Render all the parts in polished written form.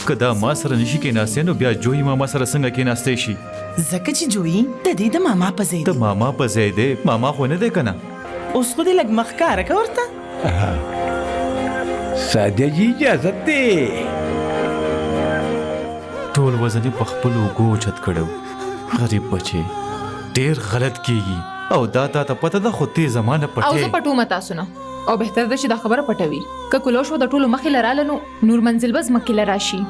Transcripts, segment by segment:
که دا ما سره نشي کېناستی نو بیا جوهي ماما سره څنګه کېناستی شي؟ ځکه چې جویي د دې د ماما په ځای د دی. ماما په ځای دی، ماما خو نه دی که نه؟ اوس خو دې لږ مخ ښکاره که ورته. سادیا جی اجازت دی. ټول وزن یې په خپلو اوږو اوچت کړی و. غریب بچی ډېر غلط کېږي او دا تا ته پته ده خو ته زما نه او پټې. زه پټوم تاسو نه او بهتر ده چې دا خبره پټوي. که کلو شو د ټولو مخې لراله نو نور منزل به ځمکې له راشي.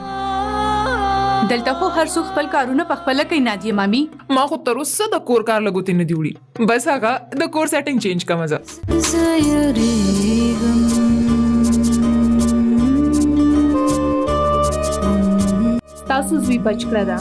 دلته خو هر څوک خپل کارونه په خپله کوي نادیه مامي. ما خو تر اوسه د کور کار لګوتې نه دی وړي، بس هغه د کور سیټینګ چینج کوم زه. تاسو زوی بچ کړه ده.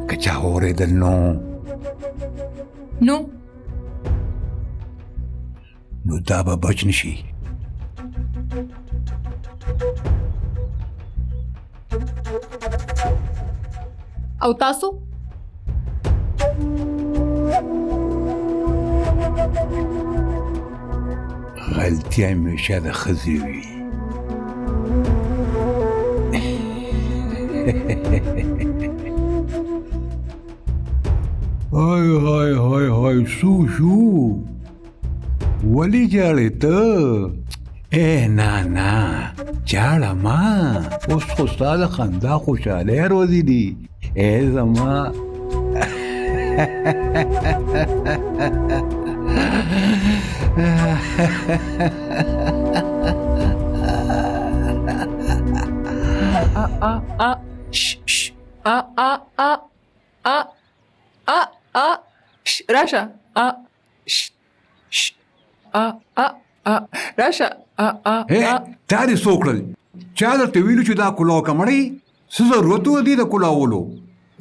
که چا اورېدل نو دا به بچ نشي. او تاسو غلطي همیشه د ښځې وي. های شو ولې جاړې ته؟ نه جاړه ما، اوس خو ستا د خندا خوشحالۍ ورځې دي. زما راشه راشه. دا دې څو کړل؟ چا درته ویلو چې دا کلاو کمړی؟ څه ضرورت و دې د کلاولو؟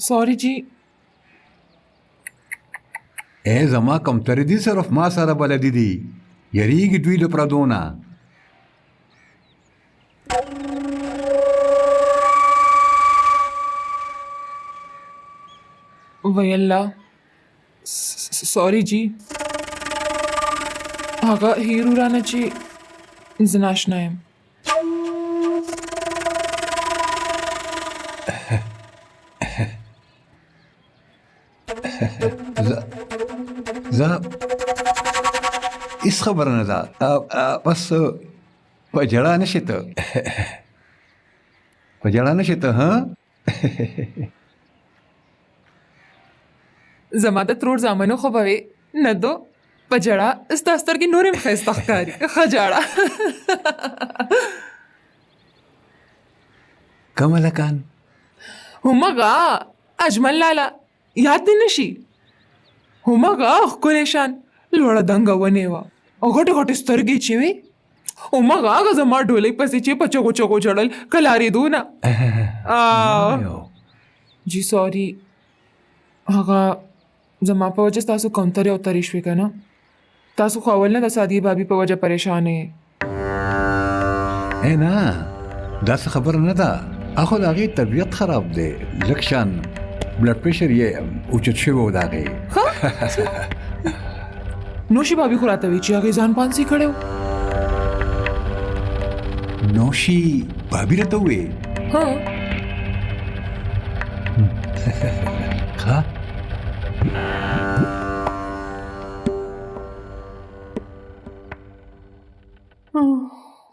سوري جی. زما کمترې دي صرف ما سره بلدي دي، یریږي دوی له پردو نه. ویلا سوري جی. هغه هیرو رانه چې زه ناشنا یم. زه هیڅ خبره نه ده، بس په ژړا نشې ته، په ژړا نشې ته. ها زما د ترور زامنو خو به وې نه دو په ژړا ستا سترګې نورې هم ښایسته ښکاري. ښه ژاړه. کوم هلکان؟ همغه اجمل لالا یاد دې نشي؟ همغه ښکلی شان لوړه دنګه ونې وه او غټې غټې سترګې چې وې. همغه هغه زما ډولۍ پسې چې په چغو چغو ژړل که لارېدو نه. جی سوري، هغه زما په وجه ستاسو کمترې او ترې شوې که نه؟ تاسو خو اول نه د سادیې بابي په وجه پریشان یې. نه داسې خبره نه ده، اخو د هغې طبیعت خراب دی، لږ شان بلډ پریشر یې اوچت شوی و د هغې. نوشي بابي خو راته وی چې هغې ځان پانسي کړی و. نوشي بابي راته ووې؟ ښه.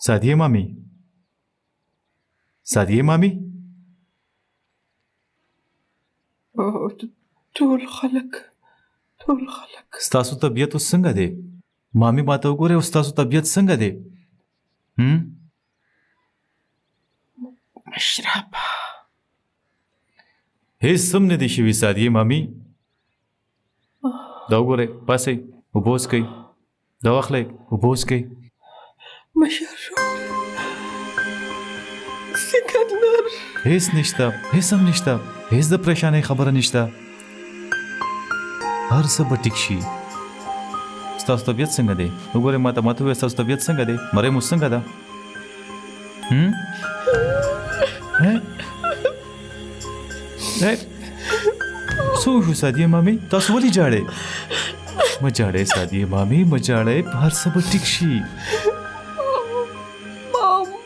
سادیه مامي ټول خلک ستاسو طبیعت اوس څنګه دی؟ مامي ماته وګوره او ستاسو طبیعت څنګه دی مشربه هیڅ سم نه دی شوي سادیه مامي دا وګورئ پاسئ اوبه وڅښئ دا واخلئ اوبه وڅښئ مشر سکندر هیڅ نشته هیڅ هم نشته هیڅ د پریشانۍ خبره نشته هر څه به ټیک شي ستاسو طبیعت څنګه دی وګورئ ماته ووایه ستاسو طبیعت څنګه دی مرۍ مو څنګه ده څه وشو سادیه مامي تاسو ولې ژاړئ مه ژاړئ سادیه مامي مه ژاړئ هر څه به ټیک شي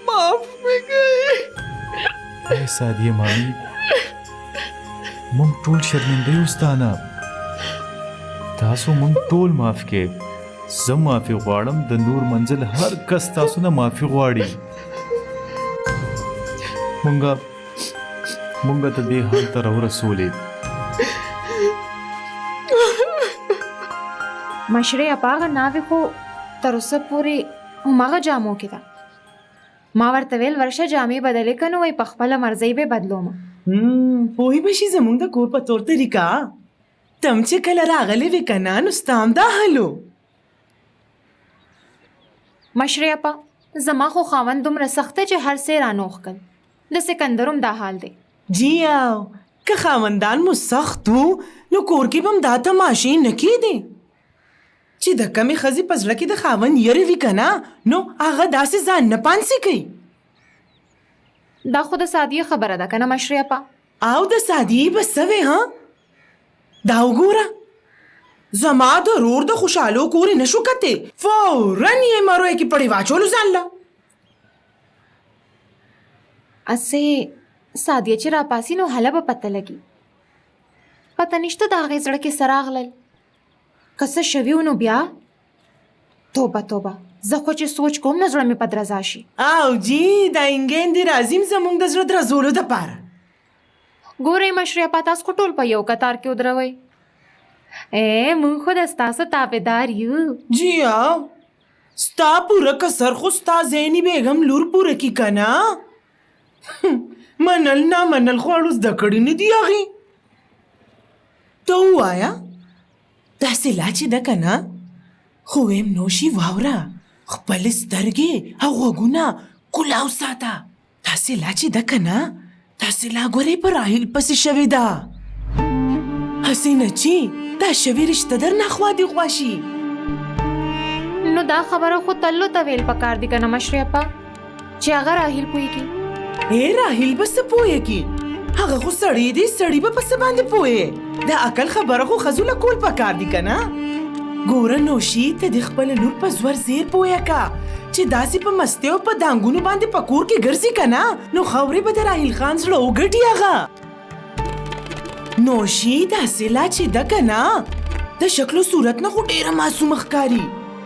معاف مې کړئ اے سادیه مامي مونږ ټول شرمنده یو ستا نه تاسو مونږ ټول معاف کړئ زه معافي غواړم د نور منزل هر کس تاسو نه معافي غواړي مونږ ته دې حال ته راورسولې مشرې اپاغه ناوې خو تر اوسه پورې هماغه جامو کې ده ما ورته ویل ورشه جامې بدلې که نو وایي په خپله مرضۍ به بدلوم پوهی بشي زمونږ د کور په طور طریقه تم چې کله راغلی وې که نه نو ستا هم دا حلو مشرې اپا زما خو خاوند دومره سخت دی چې هر څه یې رانوښ کړل د سکندر هم دا حال دی جی آو که خاوندان مو سخت وو نو کور کې به هم دا تماشې نه کېدې چې د کمې ښځې په زړه کې د خاوند یرې وي که نه نو هغه داسې ځان نه پانسي کوي دا خو د سادیه خبره ده که نه مشرې اپا او د سادیې به څه وې ها دا وګوره زما د رور د خوشحالو کورې نه شو کتې فوراً یې مروی کې پړې واچولو ځان له اسې سادیه چې راپاسي نو هله به پته لګي پته نشته د هغې زړه کې څه راغلل که څه شوي و نو بیا توبه توبه زه خو چې سوچ کوم نه زړه مې په درزا شي او جی دا انګین دې راځیم زموږ د زړه درزولو دپاره ګورئ مشرې اپا تاسو خو ټول په یو کتار کې ودروئ مونږ خو د ستاسو تابعدار یو جی ستا پوره کسر خو ستا زینی بیگم لور پوره کی که نه منل نه منل خواړو زده کړي نه دي هغې ته ووایه داسې لا چې ده که نه خو ویم نوشي واوره خپلې سترګې او غوږونه کلاو ساته داسې لا چې ده که نه داسې لا ګورې په راهیل پسې شوې ده هسې نه چې دا شوې رشته در نه خوا دې خوا شي نو دا خبره خو تلو ته ویل پکار دي که نه مشرې اپا چې هغه راهیل پوهېږي راهیل به څه پوهېږي هغه خو سړی دی سړی به په څه باندې پوهې د عقل خبره خو ښځو له کول پکار دي که نه ګوره نوشي ته د خپله لور په زور زیر پوهه که چې داسې په مستۍ او په دانګونو باندې په کور کې ګرځي که نه نو خاورې به د راهیل خان زړه وګټي هغه نوشي داسې لا چې ده که نه د شکل و صورت نه خو ډېره معصومه ښکاري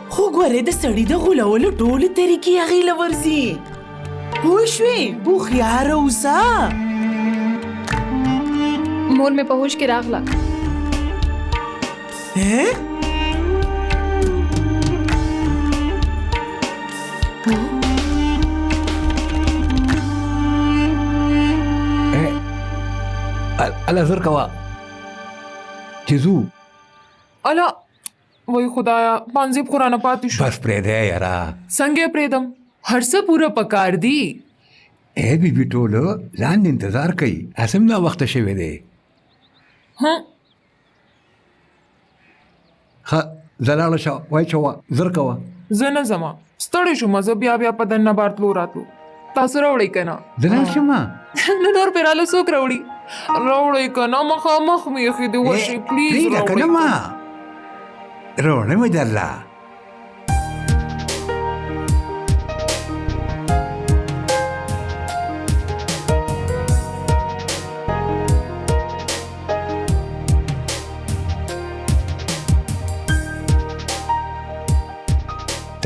خو ګورې د سړي د غولولو ټولې طریقې هغې له ورځي پوه شوې هوښیاره اوسه مور مې په هوش کې راغله الا زر کوه چې ځو الا وای خدایا پانځې خو رانه پاتې شو بس پرېږدی یاره څنګه یې پرېږدم هر څه پوره پکار دي ای بیبي ټولو لاندې انتظار کوي هسې هم ناوخته شوی دی ها ښه زه لاړه شه واچوه زر کوه زه نه ځمه ستړی شوم زه بیا په دننه بار تلو راتلو تاسو راوړئ که نه زه لاړ شمه نو نور پې راله څوک راوړي راوړئ که نه مخامخ مې ایښي دي ورشئ پلیز پرېږده که نه ما راوړم یې درله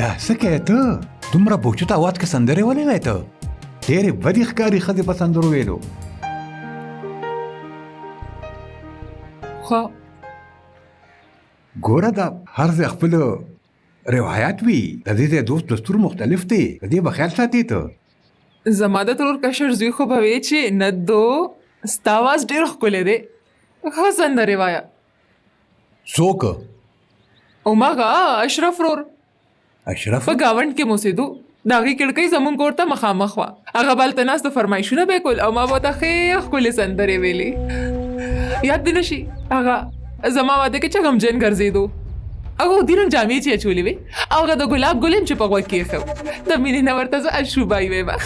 دا څه کوې ته دومره بوچت اواز کې سندرې ولې وایې ته ډېرې بدې ښکاري ښځې په سندرو ویلو ښه ګوره دا هر ځای خپلو روایت وي د دې دوست دستور مختلف دی د دې به خیال ساتي ته. زما د ترور کشر زوی خو به وی چې نه دو ستا आवाज ډېر ښکلی دی ښه سندرې وایه. څوک؟ اومغه اشرف رور اشرف؟ په ګاونډ کې موسېدو د هغې کړکۍ زمونږ کور ته مخامخ وه. هغه بالته ناسته فرمایشونه به یې کول او ما به ورته ښې ښکلې سندرې ویلې. یاد دې نه شي هغه زما واده کې چې غمجن ګرځېدو هغه ودي رنګ جامې چې اچولې وې او هغه د ګلاب ګل یم چې په غوږ کې ایښی و د مینې نه ورته زه اشوبای ویمه.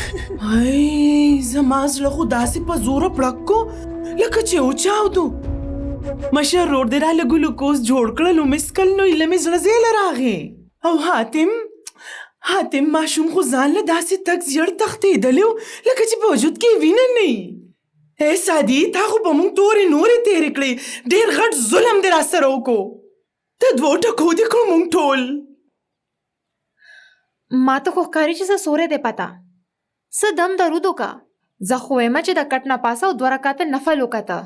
هی زما زړه خو داسې په زوره پړک کو لکه چې وچاودو. مشر رور دې راله ګلوکوز جوړ کړلو مسکل نو ایله مې زړه زیله راغې. او حاتم ماشوم خو ځان له داسې تک زیړ تښتېدلی و لکه چې په وجود کې وینه نه وي. ای سادي تا خو په موږ تورې نورې تېرې کړې ډېر غټ ظلم دې راسره وکړو. د دوو ټکو دې کړو موږ ټول. ما ته خو ښکاري چې څه سوری دی پته څه دم درود وکړه. زه خو وایم چې د کټ نه پاسه او 2 رکعته نفل وکړه.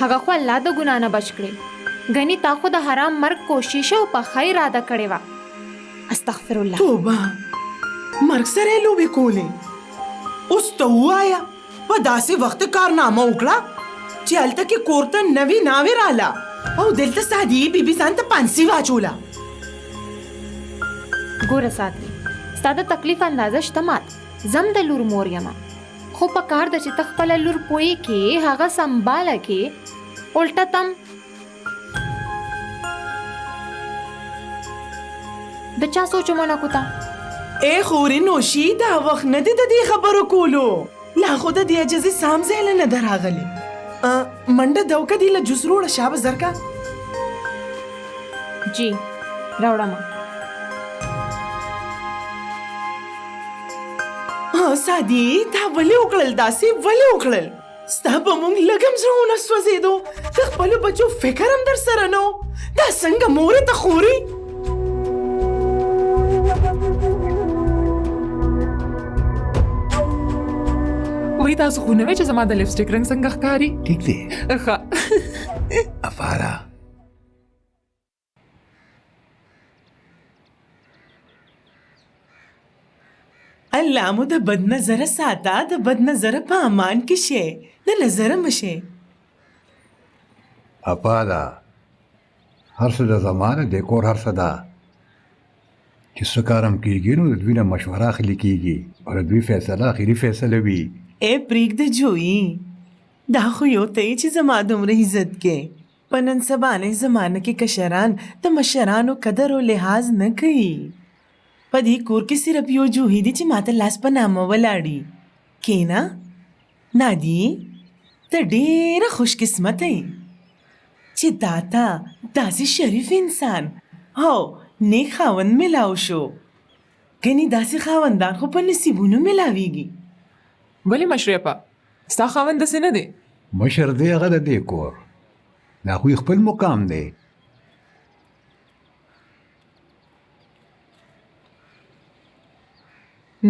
هغه خو الله د ګناه نه بچ کړې ګنې تا خو د حرام مرګ کوشش او په ښه اراده کړې وه. استغفر الله. توبه مرګ سره یې لوبې کولې. اوس ته ووایه په داسې وخت کارنامه وکړه چې هلته کې کور ته نوې ناوې راله او دلته سادي بیبي ځان ته پانسي واچوله. ګوره سادي ستا د تکلیف اندازه شته مات زم د لور مور یمه خو په کار ده چې ته خپله لور پوهې کې هغه سنباله کې الټه تم د چا سوچ مونه کوتا. ای خورې نوشي دا وخت نه دی د دې خبرو کولو. لا خو د دې عجزې سام ځایله نه ده راغلې. منډه ده وکړه دې له جوس روړه شابه زرکه. جی راوړمه. سادي تا ولې وکړل داسې ولې وکړل؟ ستا په موږ لږ هم زړه ونه سوځېدو د خپلو بچو فکر هم در سره نه و. دا څنګه مورې ته خوري؟ وایي تاسو خو نه وی چې زما د لپسټیک رنګ څنګه ښکاري؟ ټیک دی ښه افاره. الله مو د بد نظره ساته د بد نظره په امان کې شي د نظره مشه. افاره هر څه د زمانه د کور هر څه ده چې څه کارم کېږي نو د دوی نه مشوره اخلي کېږي او د دوی فیصله اخري فیصله وي. ای پرېږده جویي دا خو یو ته یې چې زما دومره عزت کې په نن سبانۍ زمانه کې کشران د مشرانو قدر او لحاظ نه کوي. په دې کور کې صرف یو جوهي دی چې ماته لاس په نامه ولاړي. کینا نادي ته ډېره خوش قسمته یې چې تا ته داسې شریف انسان او نیک خاوند ملاو شو. ګنې داسې خاوندان خو په نصیبونو ملاویږي. ولې مشرفه ستا خاوند داسې نه دی؟ مشر دی هغه د دې کور دا خو یې خپل مقام دی.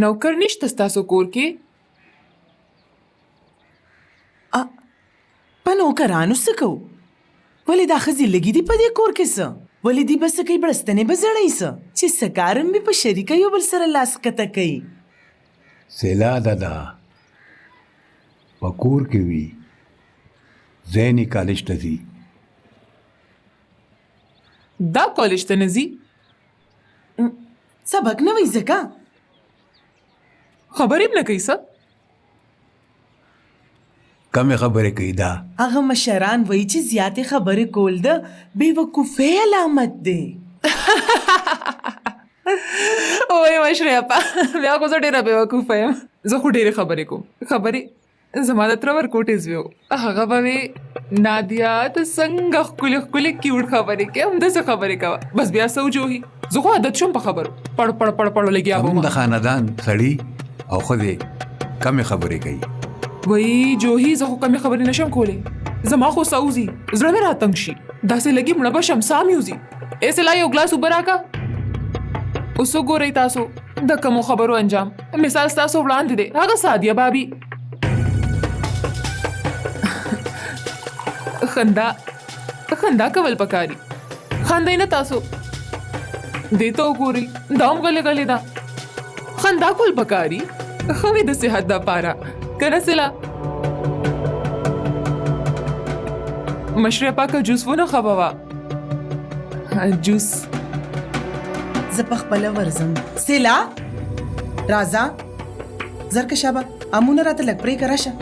نوکر نشته ستاسو کور کې؟ په نوکرانو څه کوو؟ ولې دا ښځې لږې دي په دې کور کې څه؟ ولې دې به څه کوي بړستنې به زړوي څه چې څه کار هم په شریکه یو بل سره لاس ښکته کوي. سیلا دادا په کور کې وي ذهني کالج ته ځي. دا کالج ته نه ځي؟ سبق نه وایي ځکه خبرې هم نه کوي څه؟ کمې خبرې کوي دا. هغه مشران وایي چې زیاتې خبرې کول د بېوقوفۍ علامت دی. وایي مشرفه بیا خو زه ډېره بېوقوفه یم. زه خو ډېرې خبرې کوم. خبرې زما د تره ورکوټې زوی و هغه به وی نادیا ته څنګه ښکلې ښکلې کیوټ خبرې کوې همداسې خبرې کوه. بس بیا څه وجوهي زه خو عادت شوم په خبرو پړ پړ پړ پړ لګیا زموږ بوم. د خاندان سړي او ښځې کمې خبرې کوي. وایي جوهي زه خو کمې خبرې نشم کولی. زما خو سا وځي زړه مې راتنګ شي داسې لګي مړه به شم سا مې وځي. ایسې لا یو ګلاس اوبه راکړه. اوس وګورئ تاسو د کومو خبرو انجام. مثال ستاسو وړاندې دی هغه سادیه بابي خندا کول پکاري. خاندئ نه تاسو دې ته وګورئ دا هم غلې غلې ده خندا کول پکاري ښه وي د صحت دپاره که نه سله مشره پاکه جوس ونه خبوه جوس زه په خپله ورځم. سیلا راځه زرکه شابه امونه راته لږ پرېږه راشه.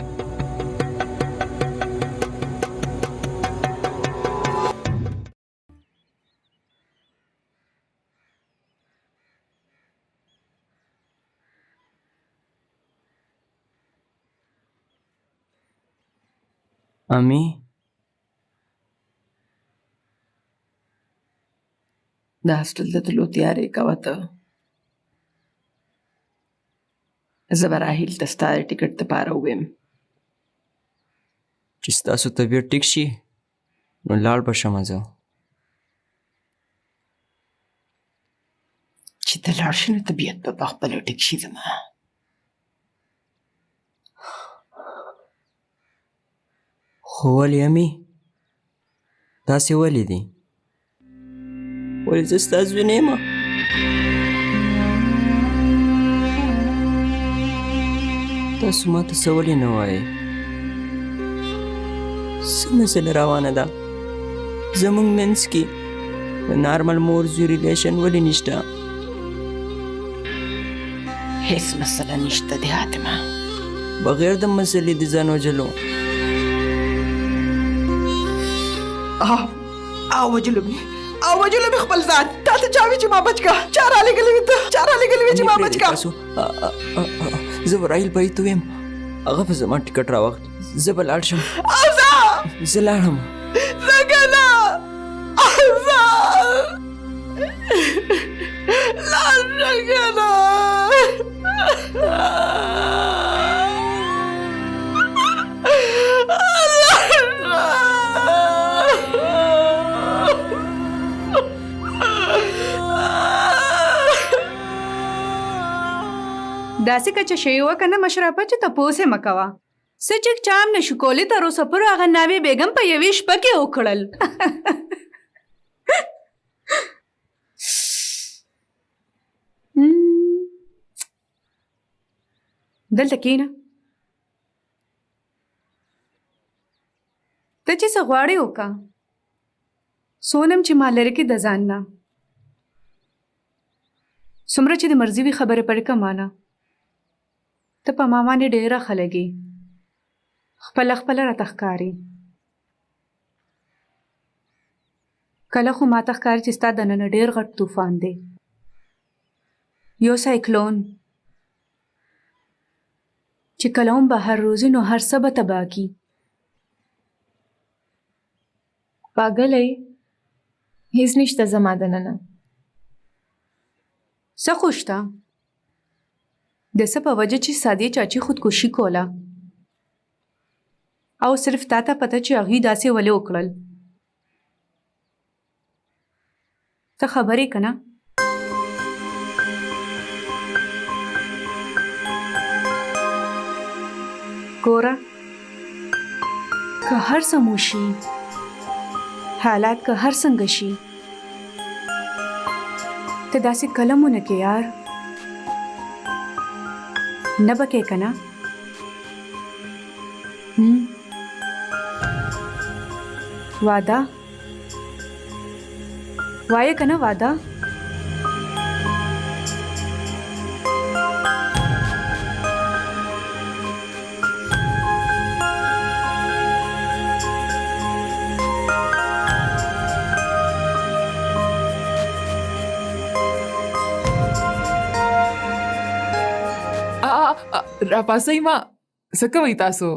امی د هاسټل ته تلو تیارې کوه ته. زه به راهیل ته ستا د ټکټ دپاره ووایم. چې ستاسو طبیعت ټیک شي نو لاړ به شمه زه چې ته لاړ شي نو طبیعت به پخپله ټیک شي زما. خو ولې امی داسې ولې دي ولې زه ستا زوی نه یم تاسو ماته څه ولې نه وایې څه مسله روانه ده زموږ منځ کې د نارمل مور زوی ریلیشن ولې نشته هیڅ مسله نشته دی حاتمه. بغیر د مسلې د ځان وجلو او وجلو مې خپل ځان تا ته چا وي چې ما بچ کا چا رالېږلي وي ته چا رالېږلي وي چې ما بچ کا. زه به راهیل بهي ته ویم هغه به زما ټکټ راواخلي زه به لاړ شم زه لاړم څنګه نه لاړ څنګه نه داسې کچه شی وکنه مشرپه چې تپوس یې مکوه څه چې چام نشو کولی تر اوسه پورې هغه ناوې بیګم په یوې شپه کې وکړل. دلته کښېنه ته چې څه غواړې وکړه سونم چې ما لرې کې د ځان نه څومره چې د مرضي وي خبرې پرې که مانه ته په ما باندې ډېره ښه لګې خپله راته ښکاري کله خو ماته ښکاري چې ستا دننه ډېر غټ طوفان دی یو سایکلون چې کله هم بهر روزي نو هر څه به تباه کي. پاگلې هیڅ نشته زما دننه څه خو شته د څه په وجه چې سادیه چاچی خودکشي کوله او صرف تا ته پته چې هغوی داسې ولې وکړل ته خبرې که نه ګوره که هر څه مو شي حالات که هر څنګه شي ته داسې کلمونه کې یار نه به کې که نه وعده وایې که نه وعده راپاسئ ما څه کوئ تاسو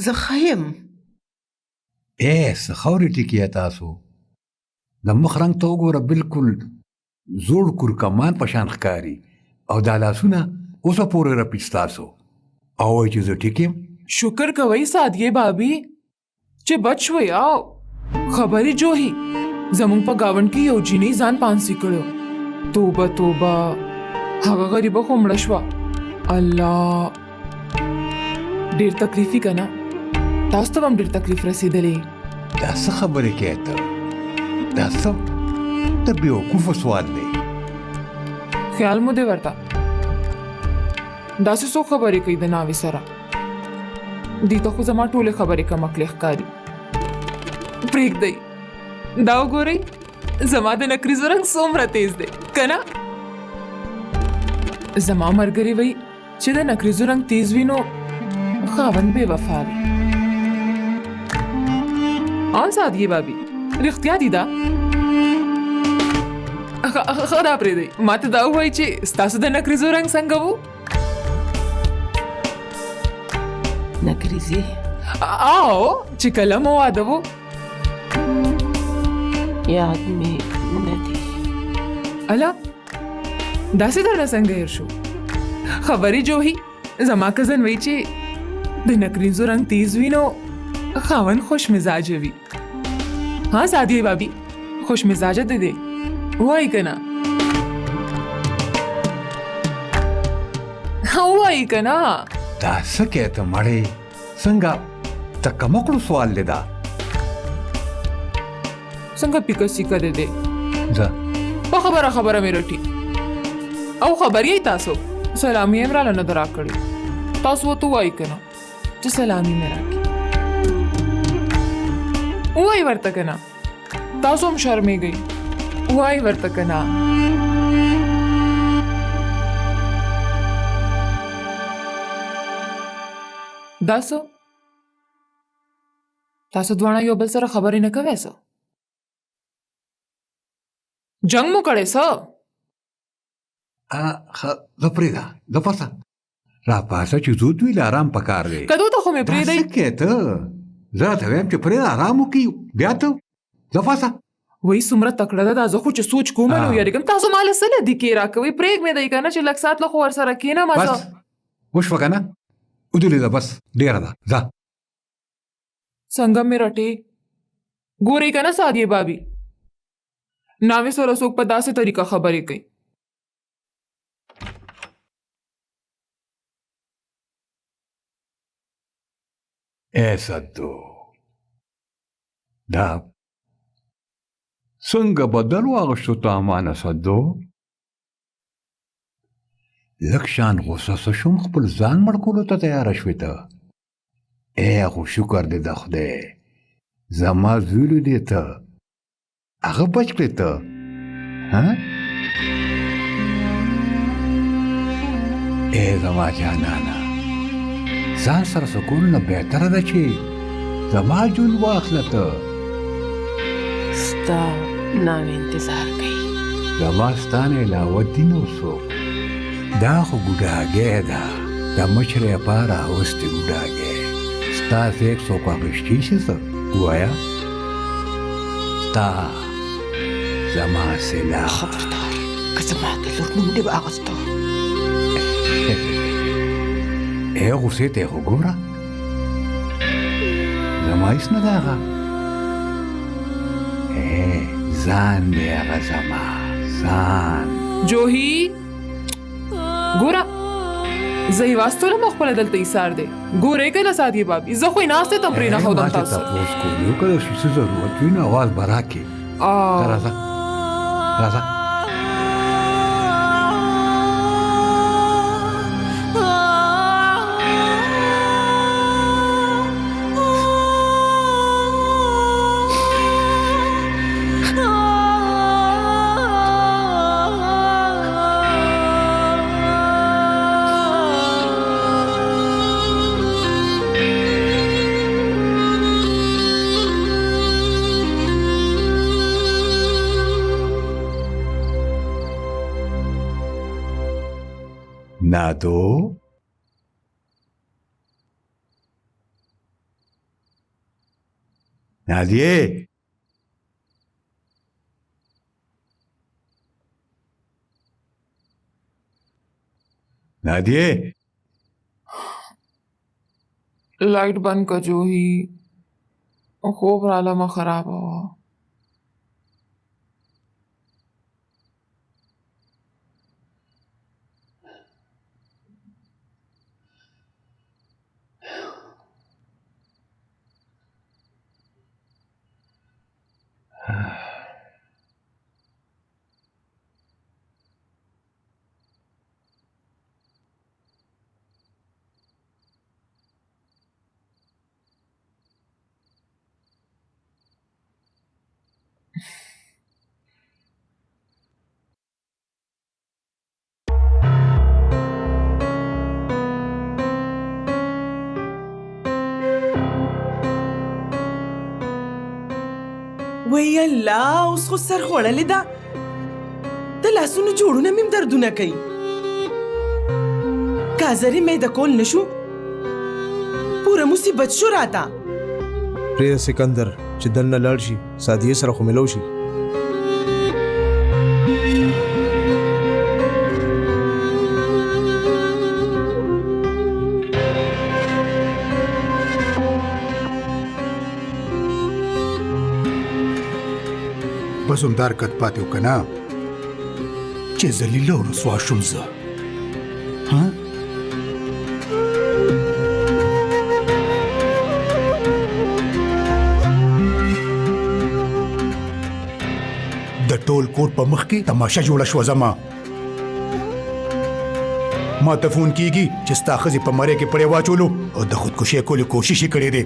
زه ښه یم څه خاورې ټیکیه تاسو د مخ رنګ ته وګوره بالکل زوړ کورکمان په شان ښکاري او دا لاسونه اوسه پورې رپي ستاسو او وایي چې زه ټیک یم شکر کوئ سادیه بابي چې بچ شوئ او خبرې جوهي زموږ په ګاونډ کې یو جینۍ ځان پانسي کړو توبه توبه هغه غریبه خو مړه شوه الله ډېر تکلیفي که نه تاسو ته هم ډېر تکلیف رسېدلی دا څه خبرې کوې ته دا څه ته بیوقوفه سوال دی. خیال مو دی ورته داسې څوک خبرې کوي د ناوې سره دې ته خو زما ټولې خبرې کمکلې ښکاري پرېږدئ دا وګورئ زما د نکریزو رنګ څومره تیز دی که نه زما ملګري وایي چې د نکریزو رنګ تیز وي نو خاوند بې وفا وي آن سادګي بابي رښتیا دي دا ښه دا پرېږدئ ما ته دا ووایي چې ستاسو د نکریزو رنګ څنګه و نکریزې آو چې کله مو واده و یاد مې نه دی. الا داسې درنه څنګه هېر شو خبرې جوهي زما کزن وایي چې د نکریزو رنګ تیز وي نو خاوند خوش مزاجه وي ها سادیه بابي خوش مزاجه ده دی وایي که نه وایي که نه دا څه کې ته مړې څنګه تکمکړو سوال دی دا. څنګه پیکه سیکه ده دی ځه په خبره مې رټي او خبر یې تاسو سلامي یې راله نه درا کړې تاسو ورته وایي که نه چې سلامي مې راکړي وایي ورته که نه تاسو هم شرمېږئ وایي ورته که نه دا څه تاسو دواړه یو بل سره خبرې نه کوئ څه جنگ مو کړی څه زه پرېږده د پاسه راپاسه چې زود وي له آرام پکار دی. کدو ته خو مې دا پرېږدئ څه کې ته زه راته وایم چې پرېږده آرام وکړي بیا ته د پاسه وایي څومره تکړه ده دا زه خو چې سوچ کوم نو یارېږم تاسو ما له څه له دې کې راکوئ پرېږ مې دی که نه چې لږ ساعت له خو ورسره کښېنم بس وشوه که نه ودولېده بس ډېره ده ځه څنګه مې رټې ګورئ که نه سادیه بابي ناوې سره څوک په داسې طریقه خبرې کوي ای صدو دا څنګه بدل واغشتو ته امانه صدو لږ شان غوسه شوم خپل ځان مړ کولو ته تیاره شوې ته ای خو شکر دی د خدای زما زوی دی ته هغه بچ کړې ته ها ای زما جانانه ځان سره سکون نه بهتره ده چې زما ژوند واخله ته ستا ناوې انتظار کوي زما ستا نه علاوه دي نو څوک دا خو ګوډاګی ده د مشرې پاره اوستې ګوډاګی ستا څوک څوک اخیستی شي څه ووایه ستا زما سلا خبردار که زما د لور نوم دې واغسته ای غوسې ته یې خو ګوره زما هېڅ نه ده هغه ځان دی هغه زما ځان جوهي ګوره زه یې واستولم او خپله دلته ایسار دی ګورئ که نه سادیه بابي زه خو یې ناستې ته پرېنښودم تاسو تپوس کولی که د شي څه ضرورت وي نو اواز به راکړې راځه راځه نادو نادیه نادیه लाइट बंद कर जूही خوب رالمه خرابه وه وای الله اوس خو سر خوړلې ده د لاسونو جوړونه مې دردونه کوي کازرې مې د کول نشو پوره مصیبت شو راته پرې سکندر چې دننه لاړ شي سادیه سره خو ملو شي بس همدار کت پاتې وکنه چې ذلیله او رسوا شوم زه ها د ټول کور په مخ کې تماشه جوړه شوه زما ما ته فون کیږي چې ستا ښځې په مرۍ کې پړی واچولو او د خودکشۍ کولو کوشش یې کړی دی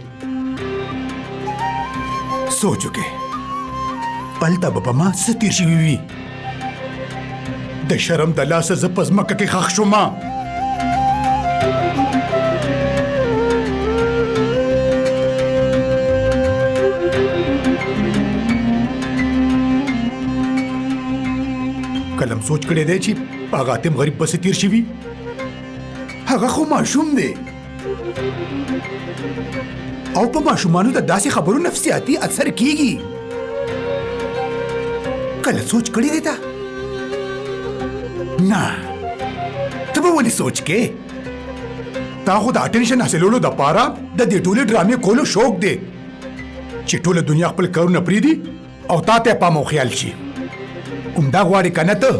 سوچ وکړې پلته به په ما څه تېر شوي وي د شرم د لاسه زه په ځمکه کې ښخ شومه کله م سوچ کړی دی چې هغه حاتم غریب پسې تېر شوي هغه خو ماشوم دی او په ماشومانو د داسې خبرو نفسیاتي اثر کیږي کله سوچ کړی دی تا نه ته به ولې سوچ کې تا خو د اټنشن حاصلولو دپاره د دې ټولې ډرامې کولو شوق دی چې ټوله دنیا خپل کارونه پرېږدي او تا ته پام او خیال شي همدا غواړې که نه ته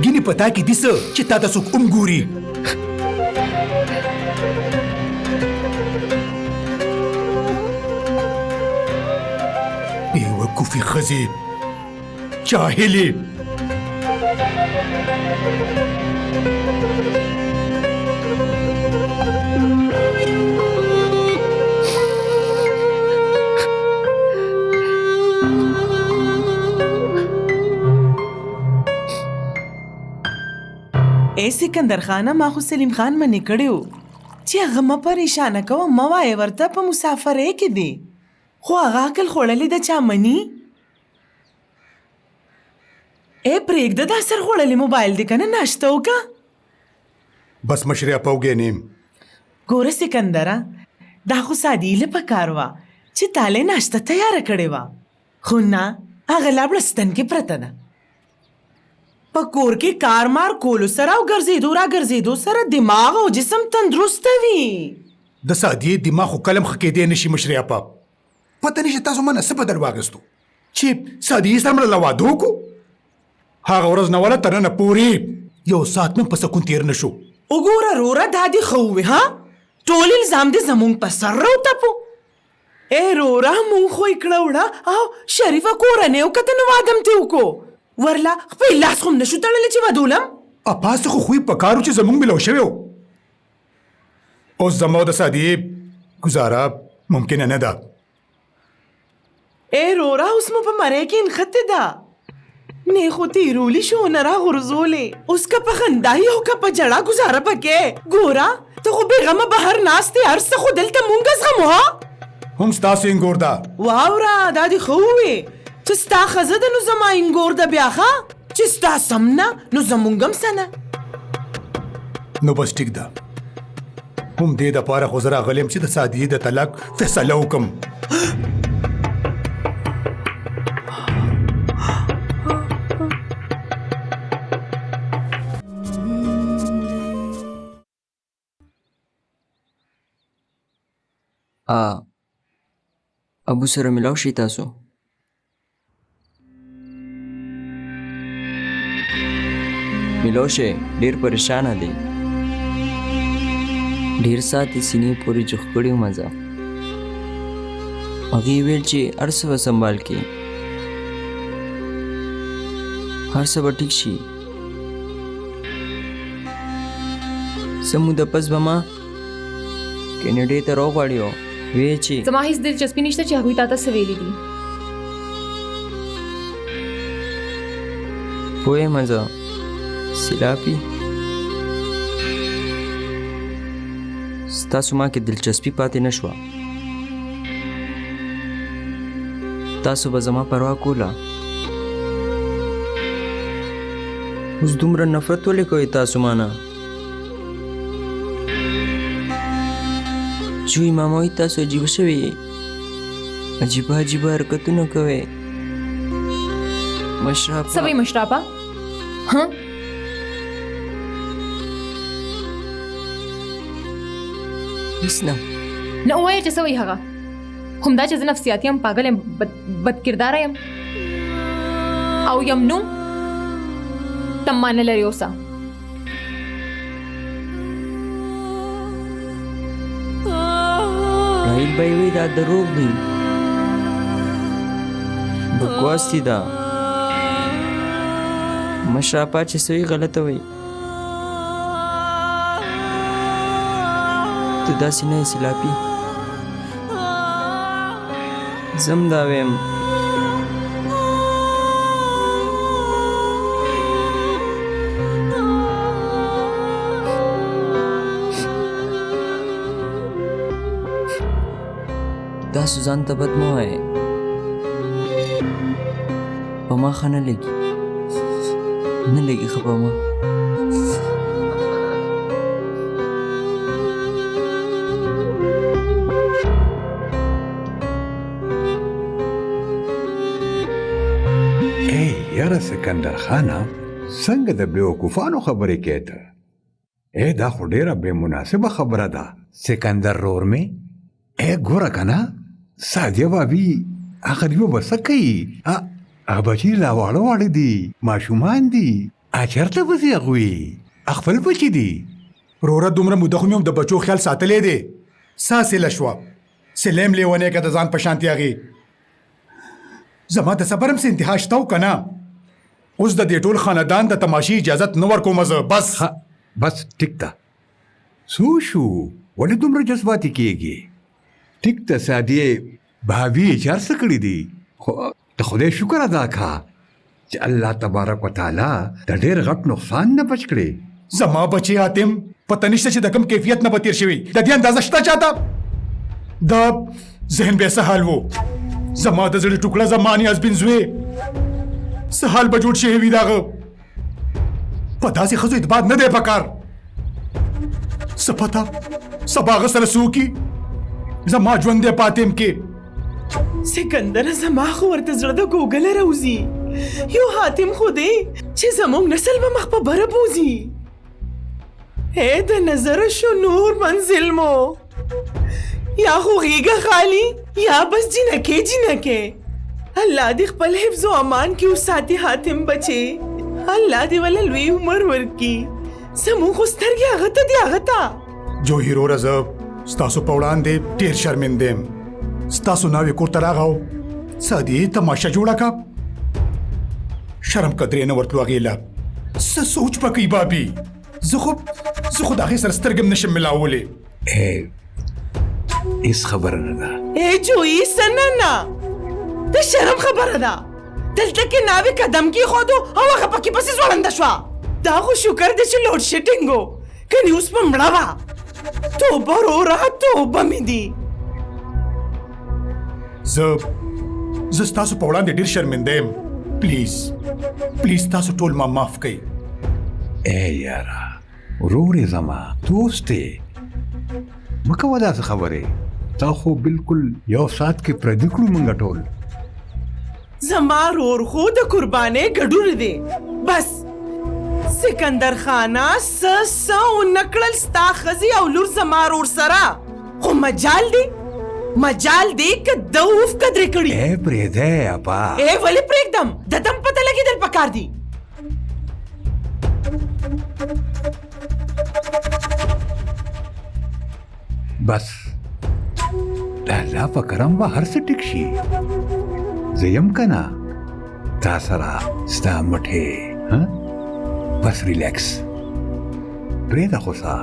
ګینې په تا کې دي څه چې تا ته څوک ګوري بیوقوفې ښځې جاهلې اے سکندر خانه ما خو سلیم خان منې کړی و چې هغه مه پریشانه کوه مه وایه ورته په مسافرۍ کې دی خو هغه عقل خوړلی ده چا مني اے پرېږده دا سر خوړلی موبایل دی که نه ناشته وکړه بس مشرې اپوګې نیم ګوره سکندره دا خو سادیله په کار وه چې تاله ناشته تیاره کړې وه خو نه هغه لا بړستن کې پرته ده په کور کې کار مار کولو سره او ګرځېدو را ګرځېدو سره دماغ او جسم تندرسته وي د سادیې دماغ خو کلم ښه کېدی نشي مشرې اپا پته نشي تاسو منه څه بدل واخیستو چې سادیې سره مړه له واده وکړو هغه ورځ نه وله تر ننه پورې یو ساعت مې په سکون تېر نه شو وګوره روره دا دې ښه ووې ها ټول الزام دې زمونږ په سر راوتپو ای روره مونږ خو یې کړه وړه او شریفه کورنۍ وکته نو واده م ترې وکړو ورله خپل لاس خو م نشو تړلی چې ودولم اپا څه خو خوی په کار و چې زموږ ملو شوی و اوس زما د سادیې ګزاره ممکنه نه ده ای روره اوس مو په مرۍ کې نښتې ده نه خو تیرولی شو نه راغورځولې اوس که په خندایي او که په جړه ګزاره پکې ګوره ته خو بېغمه بهر ناست یې هر څه خو دلته مونږ زغمو ها هم ستاسو انګور ده واوره دا دې ښه ووې چې ستا ښځه ده نو زما انګور ده بیا ښه چې ستا سم نه نو زمونږ هم څه نه نو بس ټیک ده هم دې دپاره خو زه راغلی یم چې د سادیې د طلاق فیصله وکړم ابو سره ملاو شي تاسو ملاو شي ډېر پریشانه دی ډېر ساعت یې سینې پورې جوخ کړی وم زه هغې ویل چې هر څه به سنبال کړي هر څه به ټیک شي څه موده پس به ما کینیډې ته راوغواړي او ویې چې زما هیڅ دلچسپي نشته چې هغوی تا ته څه ویلي دي پوهېږم زه سلاپي ستاسو ما کې دلچسپي پاتې نه شوه. تاسو به زما پروا کوله. اوس دومره نفرت ولې کوئ تاسو ما نه؟ جوی ماما وایي تاسو عجیبه شوي یې. عجیبه حرکتونه کوئ. مشرابه څه وایي مشرابه؟ ها؟ هیڅ نه. نه ووایه چې څه وایي هغه. همدا چې زه نفسیاتي یم، پاگل یم، بد کرداره یم او یم نو تم ما نه لري اوسه. راهیل بھائی وایي دا دروغ دي، بکواس دي دا. مشرابه چې څه وایي غلطه وایي. ته داسې نه یې سلاپي. زم دا ویم. تاسو ځان ته بد مه وایئ. په ما ښه نه لګي، نه لګي ښه په ما. یاره سکندر خانه څنګه د بیوقوفانو خبرې کوې ته؟ دا خو ډېره بې مناسبه خبره ده. سکندر رور مې ګوره که نه، سادیه بابي هغه دیو به څه کوي؟ بچي لا واړه دي، ماشومان دي. چېرته به ځي هغوی؟ خپل بچي دي. وروره دومره موده خو مې هم د بچو خیال ساتلی دی. سا سیله شوه، سلیم لیونی که د ځان په شانتې هغې. زما د صبر هم څه انتها شته و که نه؟ اوس د دې ټول خاندان د تماشې اجازت نه ورکوم زه. بس بس ټیک ده. څو شو؟ ولې دومره جذباتي کېږي؟ ټیک ده سادیې بابي یې چار څه کړي دي، خو د خدای شکر ادا کړه چې الله تبارک وتعالی د ډېر غټ نقصان نه بچ کړي. زما بچی حاتم پته نشته چې د کوم کیفیت نه به تېر شوي. د دې اندازه شته چاته؟ دا ذهن به څه حال و؟ زما د زړه ټوکړه زمانې ازبین زوی څه حال به جوړ شوی وي د هغه؟ په داسې ښځو اعتبار نه دی پکار. څه پته سبا هغه سره څه وکړي؟ زما ژوند دی پاتې م کې. سکندر زما خو ورته زړه د ګوګله راوځي. یو حاتم خو دی چې زموږ نسل به مخ په بره بوځي. د نظر شو نور منزل مو، یا خو غیږه خالی یا بس جنکې. الله دې خپل حفظ و امان کې وساتي حاتم بچي. الله دې ولا لوی عمر ورکي. زموږ خو سترګې هغه ته دي، هغه ته. جوهي وروره زه ستاسو په وړاندې ډېر شرمنده یم. ستاسو ناوې کور ته راغی او سادیې تماشه جوړه کړه. شرم قدرې نه ورتلو هغې له. څه سوچ به کوي بابي؟ زه خو د هغې سره سترګې هم نشم ملاولی. هیڅ خبره نه ده. جویي څه نه، د شرم خبره ده. دلته کې ناوې قدم کېښودو او هغه پکې پسې ځوړنده شوه. دا خو شکر دی چې لوډ شیډینګ و، کنې اوس به مړه وه. توبه وروره، توبه مې دي. زه ستاسو په وړاندې ډېر شرمنده یم. پلیز تاسو ټول ما معاف کړئ. یاره ورور یې زما دوست دی، مه کوه داسې خبرې. تا خو بالکل یو ساعت کې پردي کړو موږ ټول. زما رور خو د قربانۍ ګډون دی. بس سکندر خانه څه ونه کړل ستا ښځې او لور زما رور سره، خو مجال دی که ده اوف قدرې کړي. پرېږدی اپا. ولې پرېږدم؟ د دم پته لګېدل پکار دي. بس د الله په کرم به هر څه ټیک شي. زه یم که نه تا سره ستا مټې. بس ریلیکس پرېږده خو سا.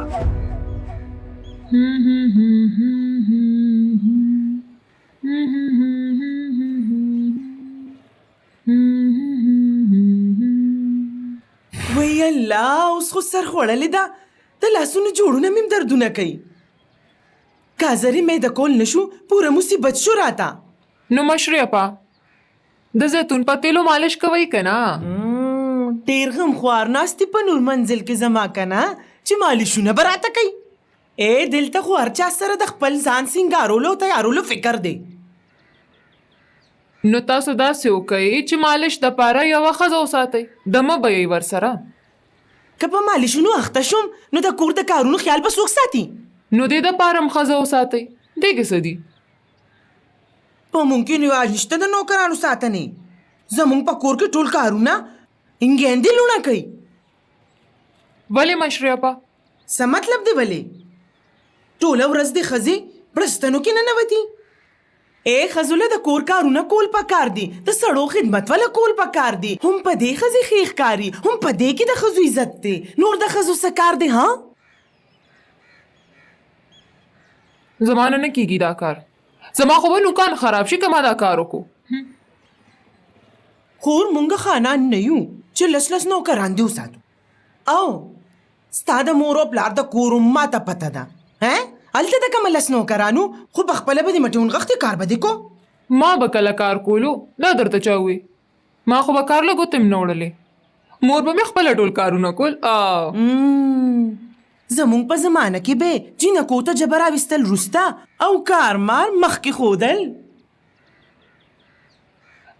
وی الله اوس خو سر خوړلې ده. د لاسونو جوړونه مې هم دردونه کوي. ګازرې مې د کول نشو پوره مصیبت شو راته. نو مشرې اپا د زیتون په تیلو مالش کوي کنه. ډېر غم خوار ناستې په نور منزل کې زما کنه چې مالشونه به راته کوي. دلته خو هر چا سره د خپل ځان سینګارولو او تیارولو فکر دی. نو تاسو داسې وکئ چې مالش د پاره یوه ښځه وساتئ دمه به یې ورسره. که په مالشونو اخته شوم نو د کور د کارونو خیال به څوک ساتي؟ نو دې د پاره هم ښځه وساتئ. دې کې څه دي؟ په ممکن رواج نشته د نوکرانو ساتنې. زمونږ په کور کې ټول کارونه انګیندې لوڼه کوي. ولې مشرې اپا؟ څه مطلب دی ولې؟ ټوله ورځ د ښځې پړستنو کې ننوتي. ښځو د کور کارونه کول پکار دي، د سړو خدمت والا کول پکار دي. هم په دې ښځې ښې ښکاري، هم په دې کې د ښځو عزت دی. نور د ښځو څه کار دی ها؟ زما نه کېږي دا کار. زما خو به نوکان خراب شي که ما دا کار وکړو. خور مونږ خانان نه یو چې لس لس نوکران دې وساتو. او ستا د مور او پلار د کور ماته پته ده. هلته د کومه لس نوکرانو خو پخپله به دې مټې ونغښتې کار به دې کو. ما به کله کار کولو دا درته چا ووي. ما خو به کار له ګوتې م نه وړلې. مور به مې خپله ټول کارونه کول. زمونږ په زمانه کې به جینکو ته جبه راویستل وروسته او کارمار مخکې ښودل.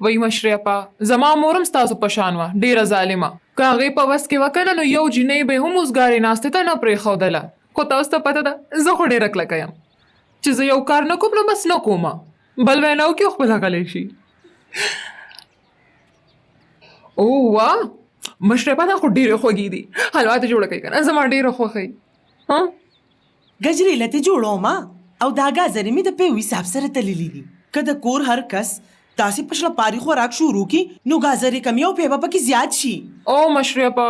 وای مشرې اپا زما مور هم ستاسو په شان وه، ډېره ظالمه. که هغې په وس کې وه که نه نو یو جینۍ به هم اوسګارې ناستې ته نه پرېښودله. خو تاسو ته پته ده زه خو ډېره کلکه یم چې زه یو کار نه کوم نو بس نه کومه. بل وینا وکړي خو خپله غلی شي. اوه مشرې اپا دا خو ډېرې خوږې دي. حلوا ته جوړه کوي که نه زما ډېره خوښوي. ګجرې لته جوړومه او دا ګازرې مې د پیو حساب سره تللي دي. که د کور هر کس داسې په شړپاري خوراک شروع کړي نو ګازرې کمې او پیوه پکې زیات شي. او مشرې اپا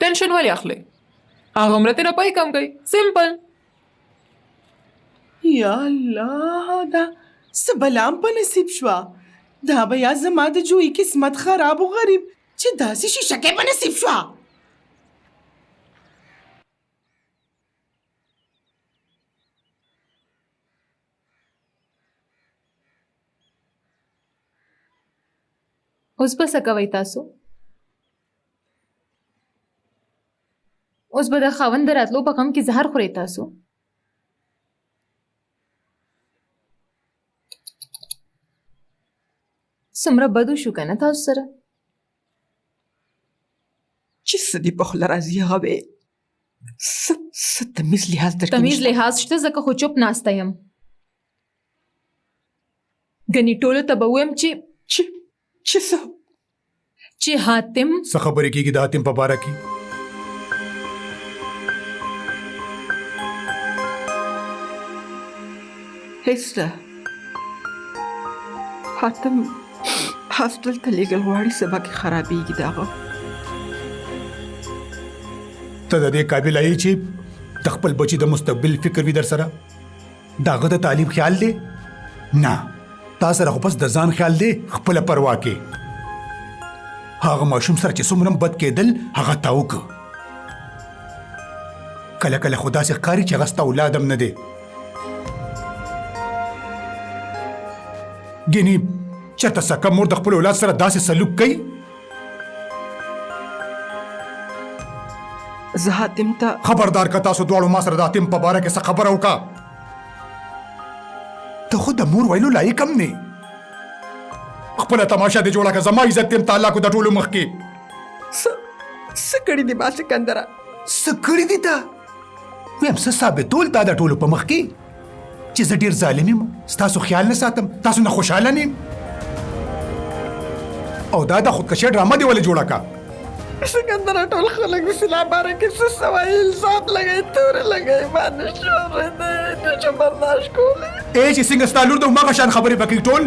ټینشن ولې اخلئ؟ هغه مرتې نه پای کم کوي. سمپل. یا الله دا څه بلام په نصیب شوه. دا به یا زما د جوی قسمت خراب و غریب چې داسې شیشکې په نصیب شوه. اوس به څه کوئ تاسو؟ اوس به د خاوند د راتلو په غم کې زهر خورئ تاسو؟ څومره بد وشو که نه تاسو سره؟ چې څه دې په خوله راځي هغه به څه تمیز لحاظ درته تمیز لحاظ شته ځکه خو چوپ ناسته یم. ګنې ټولو ته به ووایم چې حاتم څه خبرې کېږي د حاتم په باره کې؟ هیڅ نه. حاتم هاسټل ته لیږل غواړي، سبا کې خرابېږي د هغه. ته د دې قابل یې چې د خپل بچي د مستقبل فکر وي در سره؟ د هغه د تعلیم خیال دی؟ نه، تا سره خو بس د ځان خیال دی. خپله پروا کې هغه ماشوم سره چې څومره بد کېدل هغه تا وکړه. کله کله خو داسې ښکاري چې هغه ستا اولاد هم نه دی. ګینې چېرته سکه مور د خپل اولاد سره داسې سلوک کوي؟ زه حاتم ته خبردار که تاسو دواړو ما سره د حاتم په باره کې څه خبره وکړه. ته خو د مور ویلو لایق هم نه. خپله تماشه دې جوړه کړه. زما عزت دې متعلق د ټولو مخ کې. څه کړي دي ما سکندره؟ څه کړي دي تا؟ ویم څه ثابتول تا د ټولو په مخ کې چې زه ډېر ظالم یم، ستاسو خیال نه ساتم، تاسو نه خوشحاله نه یم. او دا د خودکشۍ ډرامه دې ولې جوړه کړه؟ سکندره ټول خلک د سلا باره کې څه سوایي الزام لګوي، تورې لګوي، ما نشو اورېدی، نشم برداشت کولی. چې څنګه ستا لور د هماغه شان خبرې به کوي ټول